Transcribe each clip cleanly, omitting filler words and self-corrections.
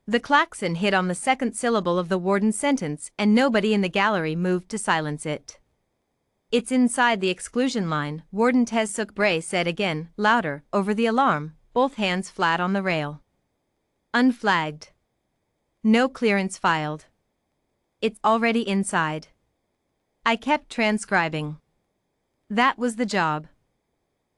The klaxon hit on the second syllable of the warden's sentence and nobody in the gallery moved to silence it. "It's inside the exclusion line," Warden Tezsuk Bray said again, louder, over the alarm, both hands flat on the rail. "Unflagged. No clearance filed. It's already inside." I kept transcribing. That was the job.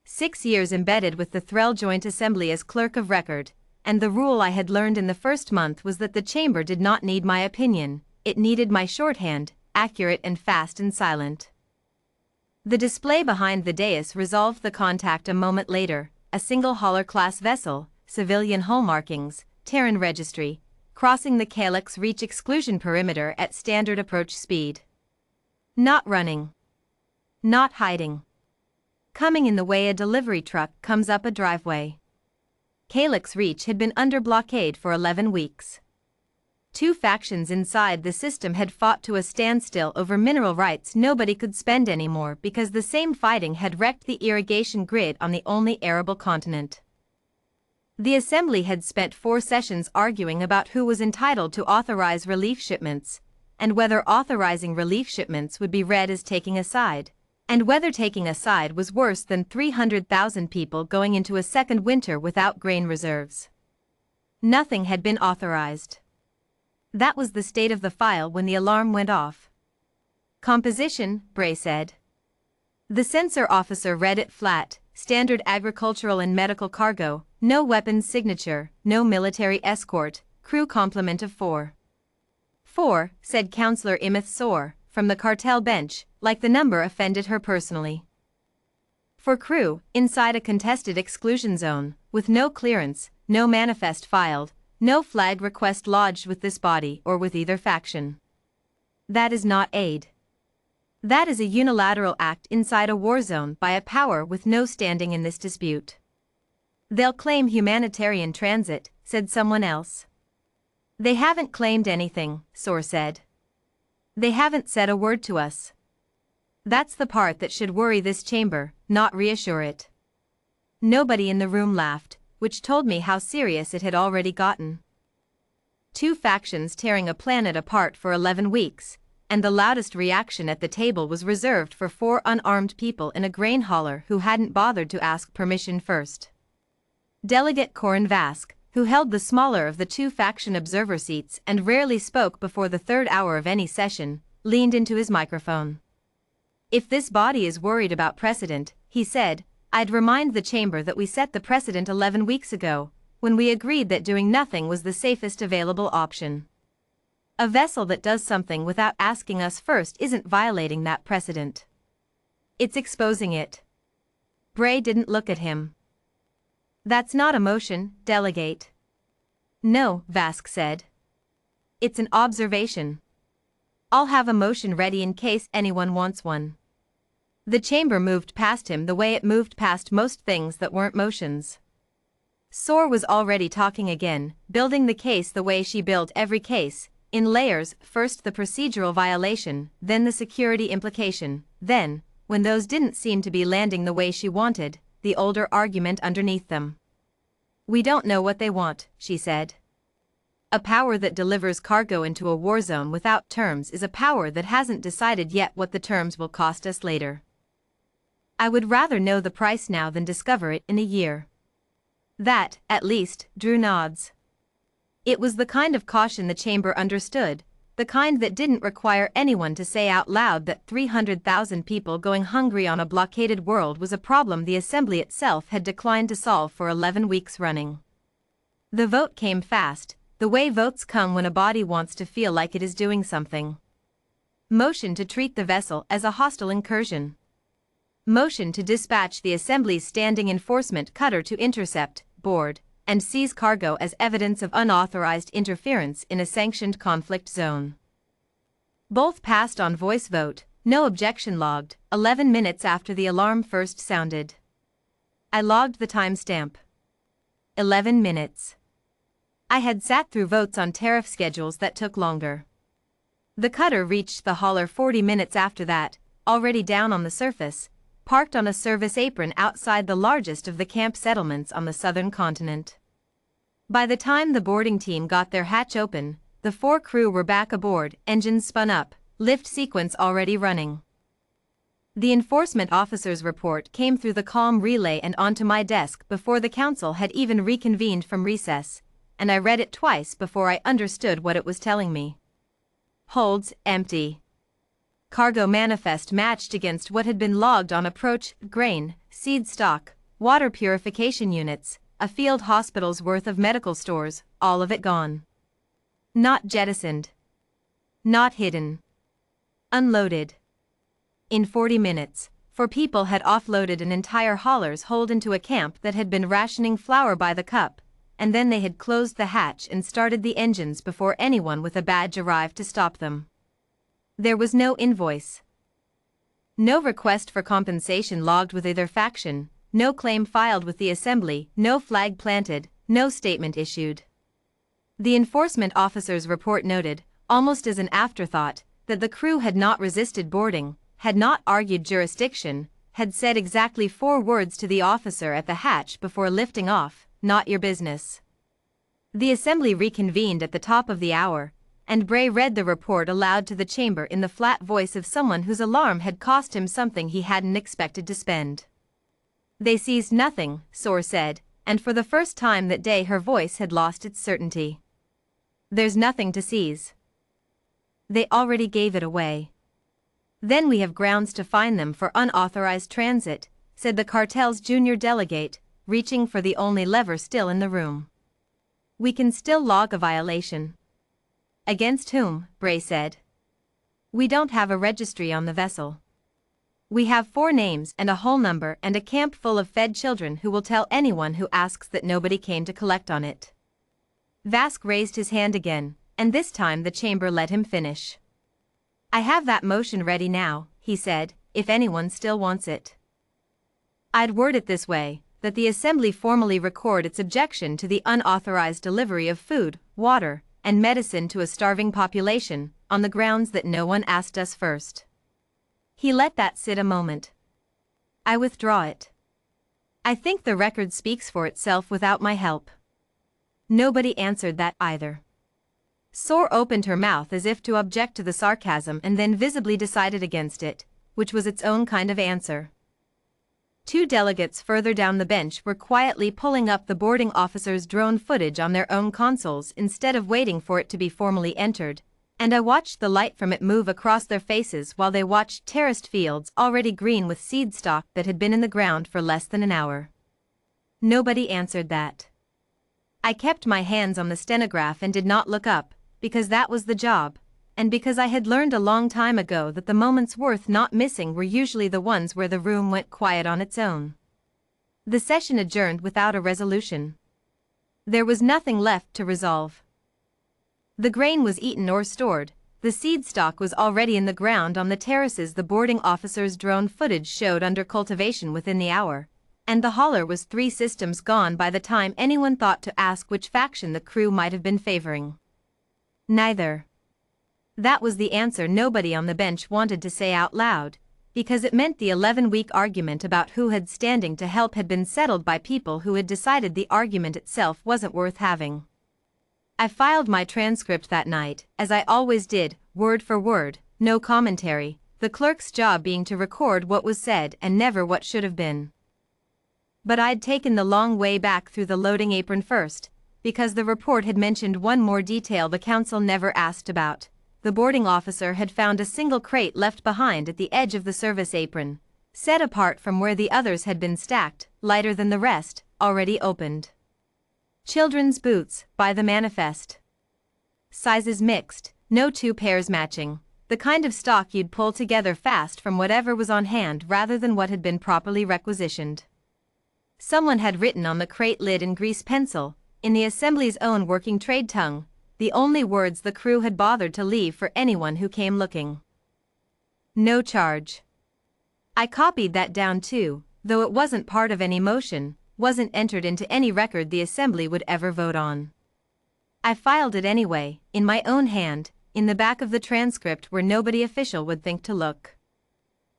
6 years embedded with the Threll Joint Assembly as clerk of record, and the rule I had learned in the first month was that the chamber did not need my opinion, it needed my shorthand, accurate and fast and silent. The display behind the dais resolved the contact a moment later, a single Hauler-class vessel, civilian hull markings, Terran registry, crossing the Calyx Reach exclusion perimeter at standard approach speed. Not running. Not hiding. Coming in the way a delivery truck comes up a driveway. Calyx Reach had been under blockade for 11 weeks. 2 factions inside the system had fought to a standstill over mineral rights nobody could spend anymore because the same fighting had wrecked the irrigation grid on the only arable continent. The assembly had spent 4 sessions arguing about who was entitled to authorize relief shipments, and whether authorizing relief shipments would be read as taking a side, and whether taking a side was worse than 300,000 people going into a second winter without grain reserves. Nothing had been authorized. That was the state of the file when the alarm went off. "Composition," Bray said. The censor officer read it flat, standard agricultural and medical cargo, no weapons signature, no military escort, crew complement of 4. 4, said Councillor Imith Soar, from the cartel bench, like the number offended her personally. For crew, inside a contested exclusion zone, with no clearance, no manifest filed, no flag request lodged with this body or with either faction. That is not aid. That is a unilateral act inside a war zone by a power with no standing in this dispute. "They'll claim humanitarian transit," said someone else. "They haven't claimed anything," Soar said. "They haven't said a word to us." That's the part that should worry this chamber, not reassure it. Nobody in the room laughed, which told me how serious it had already gotten. 2 factions tearing a planet apart for 11 weeks, and the loudest reaction at the table was reserved for 4 unarmed people in a grain hauler who hadn't bothered to ask permission first. Delegate Corin Vask, who held the smaller of the 2 faction observer seats and rarely spoke before the 3rd hour of any session, leaned into his microphone. "If this body is worried about precedent," he said, "I'd remind the chamber that we set the precedent 11 weeks ago, when we agreed that doing nothing was the safest available option. A vessel that does something without asking us first isn't violating that precedent. It's exposing it." Bray didn't look at him. "That's not a motion, Delegate." "No," Vask said. "It's an observation. I'll have a motion ready in case anyone wants one." The chamber moved past him the way it moved past most things that weren't motions. Soar was already talking again, building the case the way she built every case, in layers, first the procedural violation, then the security implication, then, when those didn't seem to be landing the way she wanted, the older argument underneath them. "We don't know what they want," she said. "A power that delivers cargo into a war zone without terms is a power that hasn't decided yet what the terms will cost us later. I would rather know the price now than discover it in a year." That, at least, drew nods. It was the kind of caution the chamber understood, the kind that didn't require anyone to say out loud that 300,000 people going hungry on a blockaded world was a problem the assembly itself had declined to solve for 11 weeks running. The vote came fast, the way votes come when a body wants to feel like it is doing something. Motion to treat the vessel as a hostile incursion. Motion to dispatch the assembly's standing enforcement cutter to intercept, board, and seize cargo as evidence of unauthorized interference in a sanctioned conflict zone. Both passed on voice vote, no objection logged, 11 minutes after the alarm first sounded. I logged the timestamp. 11 minutes. I had sat through votes on tariff schedules that took longer. The cutter reached the hauler 40 minutes after that, already down on the surface, parked on a service apron outside the largest of the camp settlements on the southern continent. By the time the boarding team got their hatch open, the 4 crew were back aboard, engines spun up, lift sequence already running. The enforcement officer's report came through the comm relay and onto my desk before the council had even reconvened from recess, and I read it twice before I understood what it was telling me. Holds empty. Cargo manifest matched against what had been logged on approach, grain, seed stock, water purification units, a field hospital's worth of medical stores, all of it gone. Not jettisoned. Not hidden. Unloaded. In 40 minutes, 4 people had offloaded an entire hauler's hold into a camp that had been rationing flour by the cup, and then they had closed the hatch and started the engines before anyone with a badge arrived to stop them. There was no invoice. No request for compensation logged with either faction, no claim filed with the assembly, no flag planted, no statement issued. The enforcement officer's report noted, almost as an afterthought, that the crew had not resisted boarding, had not argued jurisdiction, had said exactly 4 words to the officer at the hatch before lifting off, "Not your business." The assembly reconvened at the top of the hour, and Bray read the report aloud to the chamber in the flat voice of someone whose alarm had cost him something he hadn't expected to spend. "They seized nothing," Soar said, and for the first time that day her voice had lost its certainty. "There's nothing to seize. They already gave it away." "Then we have grounds to fine them for unauthorized transit," said the cartel's junior delegate, reaching for the only lever still in the room. "We can still log a violation." "Against whom?" Bray said. "We don't have a registry on the vessel. We have 4 names and a hull number and a camp full of fed children who will tell anyone who asks that nobody came to collect on it." Vask raised his hand again, and this time the chamber let him finish. "I have that motion ready now," he said, "if anyone still wants it. I'd word it this way, that the assembly formally record its objection to the unauthorized delivery of food, water, and medicine to a starving population, on the grounds that no one asked us first." He let that sit a moment. "I withdraw it. I think the record speaks for itself without my help." Nobody answered that either. Soar opened her mouth as if to object to the sarcasm and then visibly decided against it, which was its own kind of answer. 2 delegates further down the bench were quietly pulling up the boarding officer's drone footage on their own consoles instead of waiting for it to be formally entered, and I watched the light from it move across their faces while they watched terraced fields already green with seed stock that had been in the ground for less than an hour. Nobody answered that. I kept my hands on the stenograph and did not look up, because that was the job, and because I had learned a long time ago that the moments worth not missing were usually the ones where the room went quiet on its own. The session adjourned without a resolution. There was nothing left to resolve. The grain was eaten or stored, the seed stock was already in the ground on the terraces the boarding officer's drone footage showed under cultivation within the hour, and the hauler was 3 systems gone by the time anyone thought to ask which faction the crew might have been favoring. Neither. That was the answer nobody on the bench wanted to say out loud, because it meant the 11-week argument about who had standing to help had been settled by people who had decided the argument itself wasn't worth having. I filed my transcript that night, as I always did, word for word, no commentary, the clerk's job being to record what was said and never what should have been. But I'd taken the long way back through the loading apron first, because the report had mentioned one more detail the council never asked about. The boarding officer had found a single crate left behind at the edge of the service apron, set apart from where the others had been stacked, lighter than the rest, already opened. Children's boots, by the manifest. Sizes mixed, no 2 pairs matching, the kind of stock you'd pull together fast from whatever was on hand rather than what had been properly requisitioned. Someone had written on the crate lid in grease pencil, in the assembly's own working trade tongue, the only words the crew had bothered to leave for anyone who came looking. No charge. I copied that down too, though it wasn't part of any motion, wasn't entered into any record the assembly would ever vote on. I filed it anyway, in my own hand, in the back of the transcript where nobody official would think to look.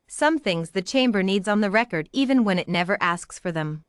Some things the chamber needs on the record even when it never asks for them.